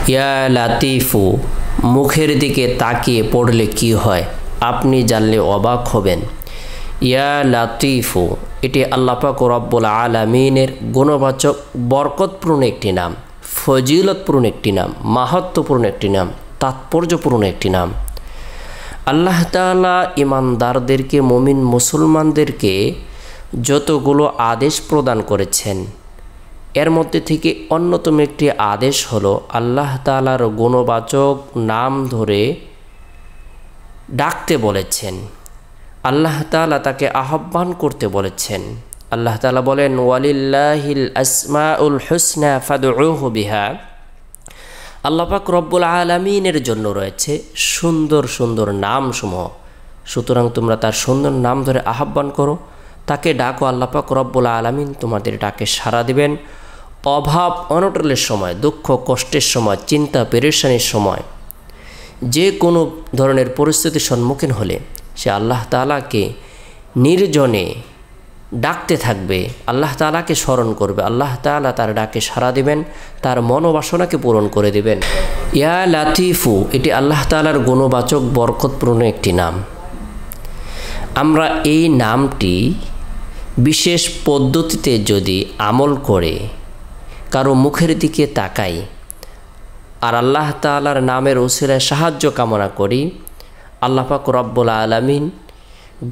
ইয়া লাতিফু মুখের দিকে তাকিয়ে পড়লে কি হয় আপনি জানলে অবাক হবেন। ইয়া লাতিফু এটি আল্লাহ পাক রব্বুল আলামিনের গুণবাচক বরকতপূর্ণ একটি নাম, ফজিলতপূর্ণ একটি নাম, মাহাত্ম্যপূর্ণ একটি নাম, তাৎপর্যপূর্ণ একটি নাম। আল্লাহ তাআলা ইমানদারদেরকে, মুমিন মুসলমানদেরকে যতগুলো আদেশ প্রদান করেছেন এর মধ্যে থেকে অন্যতম একটি আদেশ হলো আল্লাহ তাআলার গুণবাচক নাম ধরে ডাকতে বলেছেন। আল্লাহ তাআলা তাকে আহ্বান করতে বলেছেন। আল্লাহ তাআলা বলেন ওয়ালিল্লাহিল আসমাউল হুসনা ফাদউহু বিহা। আল্লাহ পাক রব্বুল আলামিনের জন্য রয়েছে সুন্দর সুন্দর নামসমূহ, সুতরাং তোমরা তার সুন্দর নাম ধরে আহ্বান করো, তাকে ডাকো। আল্লাহ পাক রব্বুল আলামিন তোমাদের ডাকে সাড়া দিবেন। অভাব অনটনের সময়, দুঃখ কষ্টের সময়, চিন্তা পেরেশানির সময়, যে কোনো ধরনের পরিস্থিতির সম্মুখীন হলে সে আল্লাহ তাআলাকে নির্জনে ডাকতে থাকবে, আল্লাহ তাআলাকে স্মরণ করবে, আল্লাহ তাআলা তার ডাকে সাড়া দিবেন, তার মনোবাসনাকে পূরণ করে দিবেন। ইয়া লাতিফু এটি আল্লাহ তাআলার গুণবাচক বরকতপূর্ণ একটি নাম। আমরা এই নামটি বিশেষ পদ্ধতিতে যদি আমল করে কারো মুখের দিকে তাকাই আর আল্লাহ তাআলার নামের উসিলায় সাহায্য কামনা করি, আল্লাহ পাক রব্বুল আলামিন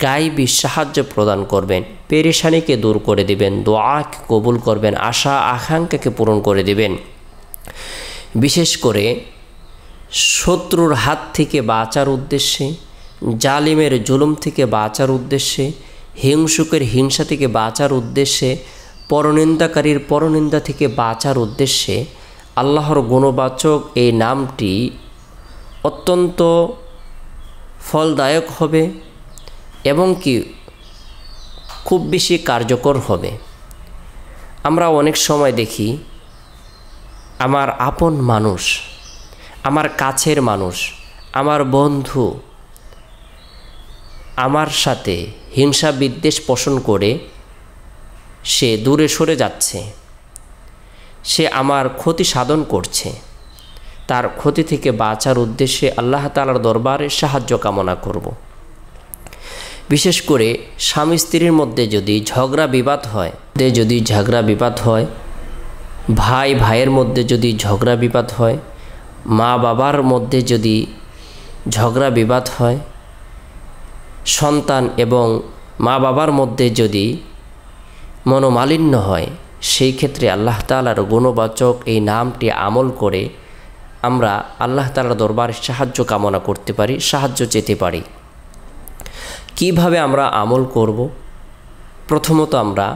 গায়বী সাহায্য প্রদান করবেন, পেরেশানিকে দূর করে দিবেন, দোয়াকে কবুল করবেন, আশা আকাঙ্ক্ষাকে পূরণ করে দিবেন। বিশেষ করে শত্রুর হাত থেকে বাঁচার উদ্দেশ্যে, জালিমের জুলুম থেকে বাঁচার উদ্দেশ্যে, হিংসুকের হিংসা থেকে বাঁচার উদ্দেশ্যে, পরনিন্দাকারীর পরনিন্দা থেকে বাঁচার উদ্দেশ্যে আল্লাহর গুণবাচক এই নামটি অত্যন্ত ফলদায়ক হবে এবং কি খুব বেশি কার্যকর হবে। আমরা অনেক সময় দেখি আমার আপন মানুষ, আমার কাছের মানুষ, আমার বন্ধু আমার সাথে হিংসা বিদ্বেষ পোষণ করে সে দূরে সরে যাচ্ছে, সে আমার ক্ষতি সাধন করছে। তার ক্ষতি থেকে বাঁচার উদ্দেশ্যে আল্লাহ তাআলার দরবারে সাহায্য কামনা করব। বিশেষ করে স্বামী স্ত্রীর মধ্যে যদি ঝগড়া বিবাদ হয়, ভাই ভাইয়ের মধ্যে যদি ঝগড়া বিবাদ হয়, মা বাবার মধ্যে যদি ঝগড়া বিবাদ হয়, সন্তান এবং মা বাবার মধ্যে যদি মনোমালিন্য হয়, সেই ক্ষেত্রে আল্লাহ তাআলার গুণবাচক এই নামটি আমল করে আমরা আল্লাহ তাআলার দরবারে সাহায্য কামনা করতে পারি, সাহায্য চেতে পারি। কিভাবে আমরা আমল করব? প্রথমত আমরা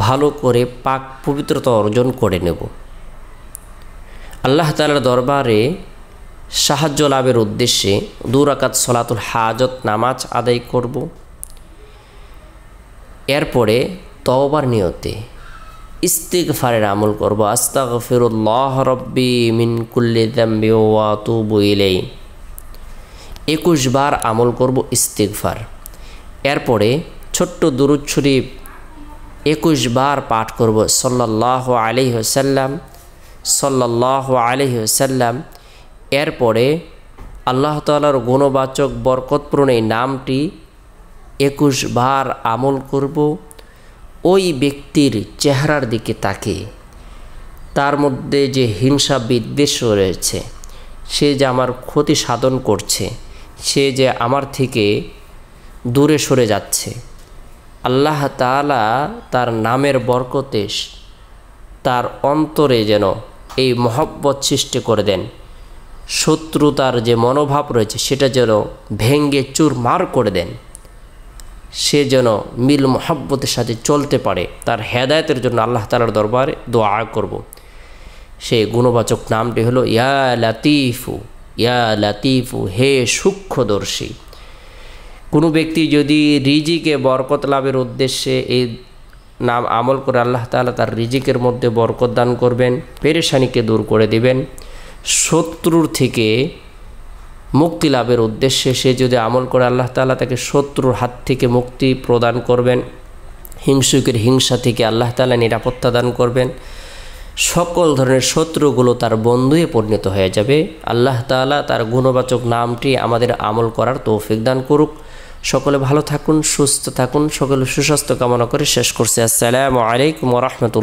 ভালো করে পাক পবিত্রতা অর্জন করে নেব। আল্লাহ তাআলার দরবারে সাহায্য লাভের উদ্দেশ্যে 2 রাকাত সলাতুল হাজত নামাজ আদায় করব। এরপরে তওবার নিয়তে ইস্তিগফারের আমল করব। আস্তাগফিরুল্লাহ রব্বি মিন কুল্লি যামবি ওয়া আতুবু ইলাইহি 21 বার আমল করব ইস্তিগফার। এরপরে ছোট্ট দুরূদ শরীফ 21 বার পাঠ করব সাল্লাল্লাহু আলাইহি ওয়াসাল্লাম, সাল্লাল্লাহু আলাইহি ওয়াসাল্লাম। এরপরে আল্লাহ তাআলার গুণবাচক বরকতপূর্ণ এই নামটি 21 বার আমল করব। ওই ব্যক্তির চেহারার দিকে তাকিয়ে তার মধ্যে যে হিংসা বিদ্বেষ রয়েছে, সে যে আমার ক্ষতি সাধন করছে, সে যে আমার থেকে দূরে সরে যাচ্ছে, আল্লাহ তাআলা তার নামের বরকতে তার অন্তরে যেন এই মহব্বত সৃষ্টি করে দেন। শত্রুতার যে মনোভাব রয়েছে সেটা যেন ভেঙ্গে চুরমার করে দেন। সে যেন মিল মহব্বতের সাথে চলতে পারে। তার হেদায়েতের জন্য আল্লাহ তাআলার দরবারে দোয়া করব। সেই গুণবাচক নামটি হলো ইয়া লাতিফু। ইয়া লাতিফু হে সূক্ষ্মদর্শী। কোনো ব্যক্তি যদি রিজিকে বরকত লাভের উদ্দেশ্যে এই নাম আমল করে আল্লাহ তাআলা তার রিজিকের মধ্যে বরকত দান করবেন, পেরেশানিকে দূর করে দিবেন। শত্রুর থেকে মুক্তি লাভের উদ্দেশ্যে সে যদি আমল করে আল্লাহ তাআলা তাকে শত্রুর হাত থেকে মুক্তি প্রদান করবেন, হিংসুকের হিংসা থেকে আল্লাহ তাআলা নিরাপত্তা দান করবেন। সকল ধরনের শত্রুগুলো তার বন্ধুয়ে পরিণত হয়ে যাবে। আল্লাহ তাআলা তার গুণবাচক নামটি আমাদের আমল করার তৌফিক দান করুক। সকলে ভালো থাকুন, সুস্থ থাকুন, সকলে সুস্বাস্থ্য কামনা করে শেষ করছি। আসসালামু আলাইকুম ওয়া রাহমাতুল্লাহ।